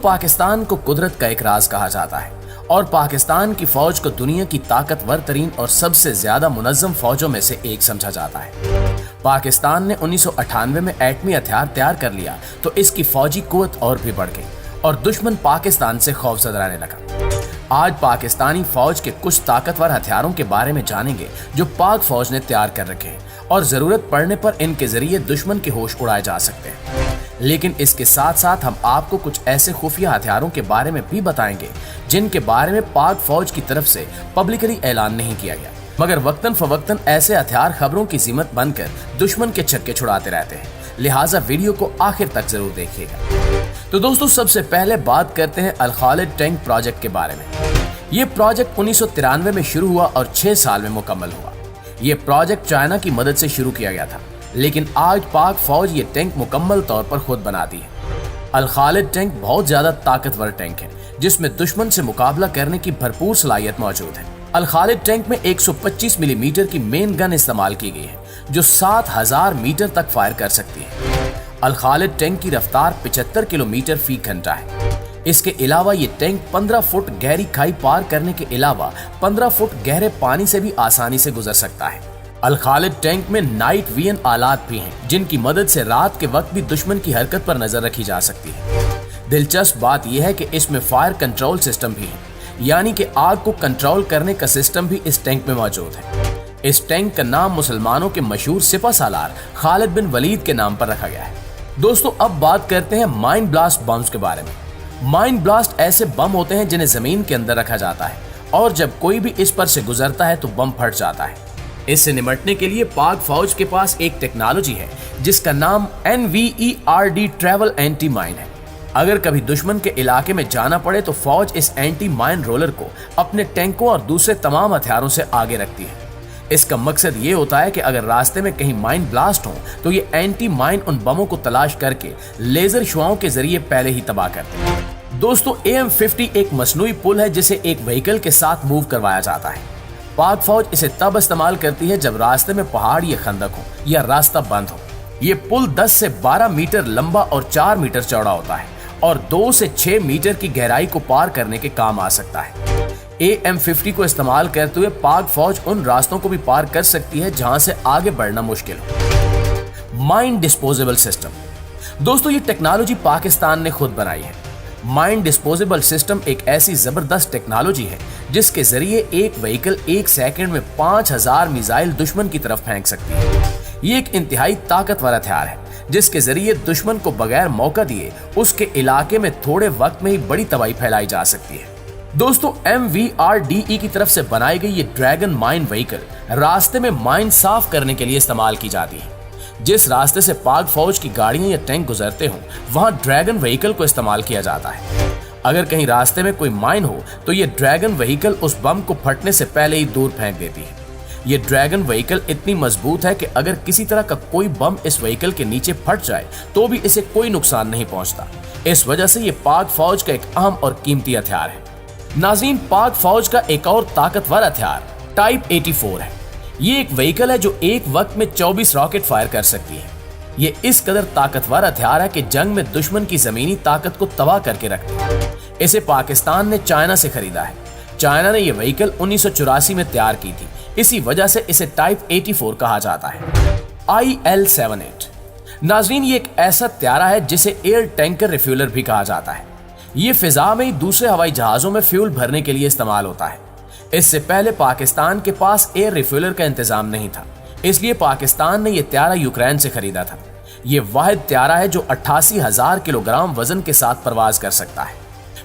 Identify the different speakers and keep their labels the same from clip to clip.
Speaker 1: पाकिस्तान को कुदरत का एक राज कहा जाता है और पाकिस्तान की फौज को दुनिया की ताकतवर तरीन और सबसे ज्यादा मुनज्जम फौजों में से एक समझा जाता है। पाकिस्तान ने 1998 में एटमी हथियार तैयार कर लिया तो इसकी फौजी कुव्वत और भी बढ़ गई और दुश्मन पाकिस्तान से खौफजदा रहने लगा। आज पाकिस्तानी फौज के कुछ ताकतवर हथियारों के बारे में जानेंगे जो पाक फौज ने तैयार कर रखे हैं और जरूरत पड़ने पर इनके जरिए दुश्मन के होश उड़ाए जा सकते हैं। लेकिन इसके साथ साथ हम आपको कुछ ऐसे खुफिया हथियारों के बारे में भी बताएंगे जिनके बारे में पाक फौज की तरफ से पब्लिकली ऐलान नहीं किया गया, मगर वक्तन फवक्तन ऐसे हथियार खबरों की ज़ीमत बनकर दुश्मन के छक्के छुड़ाते रहते हैं। लिहाजा वीडियो को आखिर तक जरूर देखिएगा। तो दोस्तों, सबसे पहले बात करते हैं अल खालिद टैंक प्रोजेक्ट के बारे में। ये प्रोजेक्ट 1993 में शुरू हुआ और 6 साल में मुकम्मल हुआ। ये प्रोजेक्ट चाइना की मदद से शुरू किया गया था, लेकिन आज पाक फौज ये टैंक मुकम्मल तौर पर खुद बनाती है। अल खालिद टैंक बहुत ज्यादा ताकतवर टैंक है जिसमें दुश्मन से मुकाबला करने की भरपूर सलाहियत मौजूद है। अल खालिद टैंक में 125 मिलीमीटर की मेन गन इस्तेमाल की गई है जो 7000 मीटर तक फायर कर सकती है। अल खालिद टैंक की रफ्तार 75 किलोमीटर फी घंटा है। इसके अलावा ये टैंक 15 फुट गहरी खाई पार करने के अलावा 15 फुट गहरे पानी से भी आसानी से गुजर सकता है। अल खालिद टैंक में नाइट विजन आलात भी हैं जिनकी मदद से रात के वक्त भी दुश्मन की हरकत पर नजर रखी जा सकती है। दिलचस्प बात यह है कि इसमें फायर कंट्रोल सिस्टम भी है, यानी कि आग को कंट्रोल करने का सिस्टम भी इस टैंक में मौजूद है। इस टैंक का नाम मुसलमानों के मशहूर सिपह सालार खालिद बिन वलीद के नाम पर रखा गया है। दोस्तों, अब बात करते हैं माइंड ब्लास्ट बम्स के बारे में। माइंड ब्लास्ट ऐसे बम होते हैं जिन्हें जमीन के अंदर रखा जाता है और जब कोई भी इस पर से गुजरता है तो बम फट जाता है। इससे निपटने के लिए पाक फौज के पास एक टेक्नोलॉजी है जिसका नाम NVERD ट्रैवल एंटी माइन है। अगर कभी दुश्मन के इलाके में जाना पड़े तो फौज इस एंटी माइन रोलर को अपने टैंकों और दूसरे तमाम हथियारों से आगे रखती है। इसका मकसद ये होता है कि अगर रास्ते में कहीं माइन ब्लास्ट हो तो ये एंटी माइन उन बमों को तलाश करके लेजर शुआओं के जरिए पहले ही तबाह करते हैं। दोस्तों, AM50 एक मसनूई पुल है जिसे एक व्हीकल के साथ मूव करवाया जाता है। पाक फौज इसे तब इस्तेमाल करती है जब रास्ते में पहाड़ या खंदक हो या रास्ता बंद हो। ये पुल 10 से 12 मीटर लंबा और 4 मीटर चौड़ा होता है और 2 से 6 मीटर की गहराई को पार करने के काम आ सकता है। AM50 को इस्तेमाल करते हुए पाक फौज उन रास्तों को भी पार कर सकती है जहां से आगे बढ़ना मुश्किल हो। Mine disposable system. दोस्तों, ये टेक्नोलॉजी पाकिस्तान ने खुद बनाई है। माइन डिस्पोजेबल सिस्टम एक ऐसी जबरदस्त टेक्नोलॉजी है जिसके जरिए एक व्हीकल 1 सेकंड में 5000 मिसाइल दुश्मन की तरफ फेंक सकती है। ये एक इंतहाई ताकतवर हथियार है जिसके जरिए दुश्मन को बगैर मौका दिए उसके इलाके में थोड़े वक्त में ही बड़ी तबाही फैलाई जा सकती है। दोस्तों, MVRDE की तरफ से बनाई गई ये ड्रैगन माइन व्हीकल रास्ते में माइन साफ करने के लिए इस्तेमाल की जाती है। जिस रास्ते से पाक फौज की गाड़ियां या टैंक गुजरते हों वहां ड्रैगन व्हीकल को इस्तेमाल किया जाता है। अगर कहीं रास्ते में कोई माइन हो तो ये ड्रैगन व्हीकल उस बम को फटने से पहले ही दूर फेंक देती है। ये ड्रैगन व्हीकल इतनी मजबूत है कि अगर किसी तरह का कोई बम इस व्हीकल के नीचे फट जाए तो भी इसे कोई नुकसान नहीं पहुंचता। इस वजह से ये पाक फौज का एक अहम और कीमती हथियार है। नाज़रीन, पाक फौज का एक और ताकतवर हथियार टाइप 84 है। ये एक व्हीकल है जो एक वक्त में 24 रॉकेट फायर कर सकती है। ये इस कदर ताकतवर हथियार है कि जंग में दुश्मन की जमीनी ताकत को तबाह करके रखती है। इसे पाकिस्तान ने चाइना से खरीदा है। चाइना ने यह व्हीकल 1984 में तैयार की थी, इसी वजह से इसे टाइप 84 कहा जाता है। IL-78। नाजरीन, ये एक ऐसा हथियार है जिसे एयर टैंकर रिफ्यूलर भी कहा जाता है। ये फिजा में ही दूसरे हवाई जहाजों में फ्यूल भरने के लिए इस्तेमाल होता है। इससे पहले पाकिस्तान के पास एयर रिफ्यूलर का इंतजाम नहीं था, इसलिए पाकिस्तान ने यह त्यारा यूक्रेन से खरीदा था। ये वाहिद त्यारा है जो 88,000 किलोग्राम वजन के साथ परवाज कर सकता है।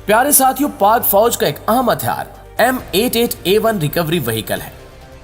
Speaker 1: प्यारे साथियों, पाक फौज का एक अहम हथियार M88A1 रिकवरी व्हीकल है।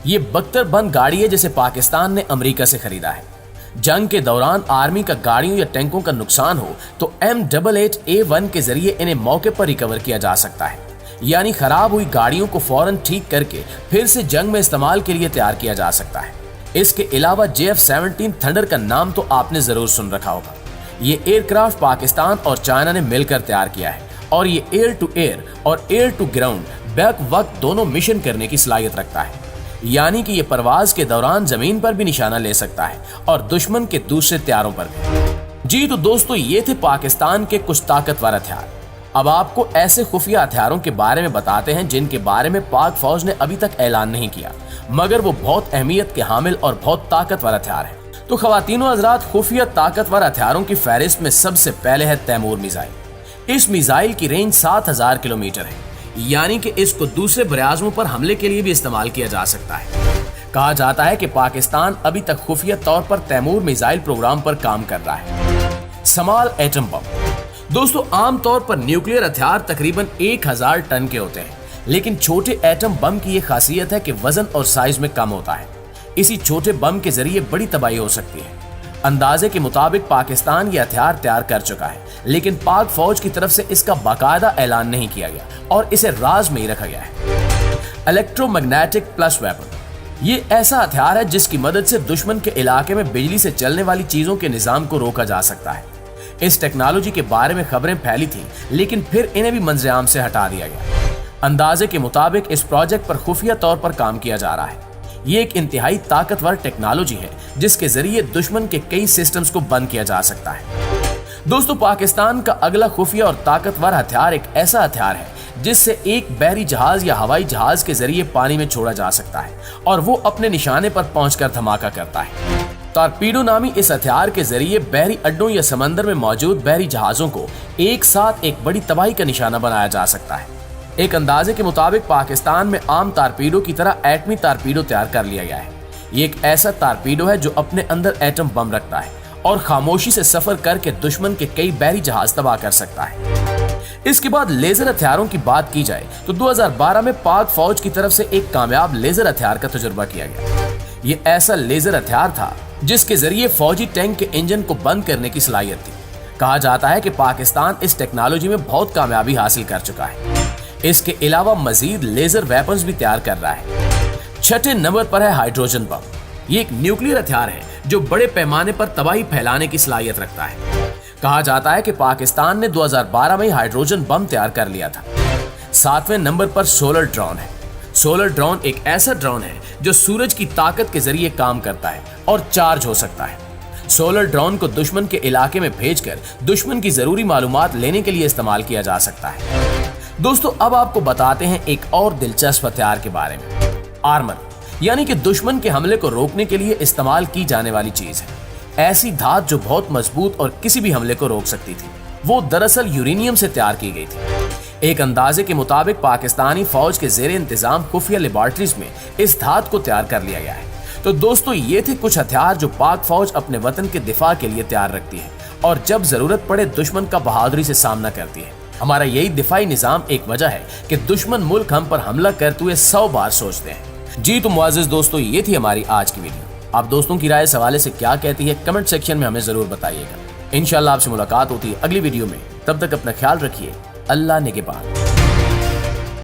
Speaker 1: ये बख्तरबंद गाड़ी है जिसे पाकिस्तान ने अमेरिका से खरीदा है। जंग के दौरान आर्मी का गाड़ियों या टैंकों का नुकसान हो तो M88A1 के जरिए इन्हें मौके पर रिकवर किया जा सकता है, यानी खराब हुई गाड़ियों को फौरन ठीक करके फिर से जंग में इस्तेमाल के लिए तैयार किया जा सकता है। इसके अलावा JF-17 थंडर का नाम तो आपने जरूर सुन रखा होगा। ये एयरक्राफ्ट पाकिस्तान और चाइना ने मिलकर तैयार किया है और ये एयर टू एयर और एयर टू ग्राउंड बैक वक्त दोनों मिशन करने की सलाहियत रखता है, यानी कि ये परवाज के दौरान जमीन पर भी निशाना ले सकता है और दुश्मन के दूसरे हथियारों पर भी। जी तो दोस्तों, ये थे पाकिस्तान के कुछ ताकतवर हथियार। अब आपको ऐसे खुफिया हथियारों के बारे में बताते हैं जिनके बारे में पाक फौज ने अभी तक ऐलान नहीं किया, मगर वो बहुत अहमियत के हामिल और बहुत ताकतवर हथियार है। तो ख़वातीनो हज़रात, खुफिया ताकतवर हथियारों की फहरिस्त में सबसे पहले है तैमूर मिसाइल। इस मिसाइल की रेंज 7000 किलोमीटर है, यानी कि इसको दूसरे बराज़मों पर हमले के लिए भी इस्तेमाल किया जा सकता है। कहा जाता है कि पाकिस्तान अभी तक खुफिया तौर पर तैमूर मिसाइल प्रोग्राम पर काम कर रहा है। समाल एटम बम। दोस्तों, आमतौर पर न्यूक्लियर हथियार तकरीबन 1000 टन के होते हैं, लेकिन छोटे एटम बम की यह खासियत है कि वजन और साइज में कम होता है। इसी छोटे बम के जरिए बड़ी तबाही हो सकती है। अंदाजे के मुताबिक पाकिस्तान ये हथियार तैयार कर चुका है, लेकिन पाक फौज की तरफ से इसका बाकायदा ऐलान नहीं किया गया और इसे राज में ही रखा गया है। Electromagnetic plus weapon. ये ऐसा हथियार है जिसकी मदद से दुश्मन के इलाके में बिजली से चलने वाली चीजों के निजाम को रोका जा सकता है। इस टेक्नोलॉजी के बारे में खबरें फैली थी, लेकिन फिर इन्हें भी मंजर-ए-आम से हटा दिया गया। अंदाजे के मुताबिक इस प्रोजेक्ट पर खुफिया तौर पर काम किया जा रहा है। ये एक इंतहाई ताकतवर टेक्नोलॉजी है जिसके जरिए दुश्मन के कई सिस्टम्स को बंद किया जा सकता है। दोस्तों, पाकिस्तान का अगला खुफिया और ताकतवर हथियार एक ऐसा हथियार है जिससे एक बहरी जहाज या हवाई जहाज के जरिए पानी में छोड़ा जा सकता है और वो अपने निशाने पर पहुंचकर धमाका करता है। टॉर्पीडो नामी इस हथियार के जरिए बहरी अड्डों या समंदर में मौजूद बहरी जहाजों को एक साथ एक बड़ी तबाही का निशाना बनाया जा सकता है। एक अंदाजे के मुताबिक पाकिस्तान में आम टॉर्पीडो की तरह एटमी टॉर्पीडो तैयार कर लिया गया है। ये एक ऐसा टॉर्पीडो है जो अपने अंदर एटम बम रखता है और खामोशी से सफर करके दुश्मन के कई बहरी जहाज तबाह कर सकता है। इसके बाद लेजर हथियारों की बात की जाए तो 2012 में पाक फौज की तरफ से एक कामयाब लेजर हथियार का तजुर्बा किया गया। ये ऐसा लेजर हथियार था जिसके जरिए फौजी टैंक के इंजन को बंद करने की सलाहियत थी। कहा जाता है कि पाकिस्तान इस टेक्नोलॉजी में बहुत कामयाबी हासिल कर चुका है। इसके अलावा मजीद लेजर वेपन्स भी तैयार कर रहा है। छठे नंबर पर है हाइड्रोजन बम। ये एक न्यूक्लियर हथियार है जो बड़े पैमाने पर तबाही फैलाने की सलाहियत रखता है। कहा जाता है कि पाकिस्तान ने 2012 में हाइड्रोजन बम तैयार कर लिया था। सातवें नंबर पर सोलर ड्रोन है। सोलर ड्रोन एक ऐसा ड्रोन है जो सूरज की ताकत के जरिए काम करता है और चार्ज हो सकता है। सोलर ड्रोन को दुश्मन के इलाके में भेजकर दुश्मन की जरूरी मालूमात लेने के लिए इस्तेमाल किया जा सकता है। दोस्तों, अब आपको बताते हैं एक और दिलचस्प हथियार के बारे में। आर्मर, यानी कि दुश्मन के हमले को रोकने के लिए इस्तेमाल की जाने वाली चीज है। ऐसी धात जो बहुत मजबूत और किसी भी हमले को रोक सकती थी। वो दरअसल यूरेनियम से तैयार की गई थी। एक अंदाजे के मुताबिक पाकिस्तानी फौज के जेर इंतजाम खुफिया लेबॉर्ट्रीज में इस धात को तैयार कर लिया गया है। तो दोस्तों, ये थे कुछ हथियार जो पाक फौज अपने वतन के दिफा के लिए तैयार रखती है और जब जरूरत पड़े दुश्मन का बहादुरी से सामना करती है। हमारा यही दिफाई निजाम एक वजह है कि दुश्मन मुल्क हम पर हमला करते हुए 100 बार सोचते हैं। जी तो मुआज़िज़ दोस्तों, ये थी हमारी आज की वीडियो। आप दोस्तों की राय इस हवाले से क्या कहती है, कमेंट सेक्शन में हमें जरूर बताइएगा। इंशाल्लाह आपसे मुलाकात होती है अगली वीडियो में। तब तक अपना ख्याल रखिए। अल्लाह निगहबान।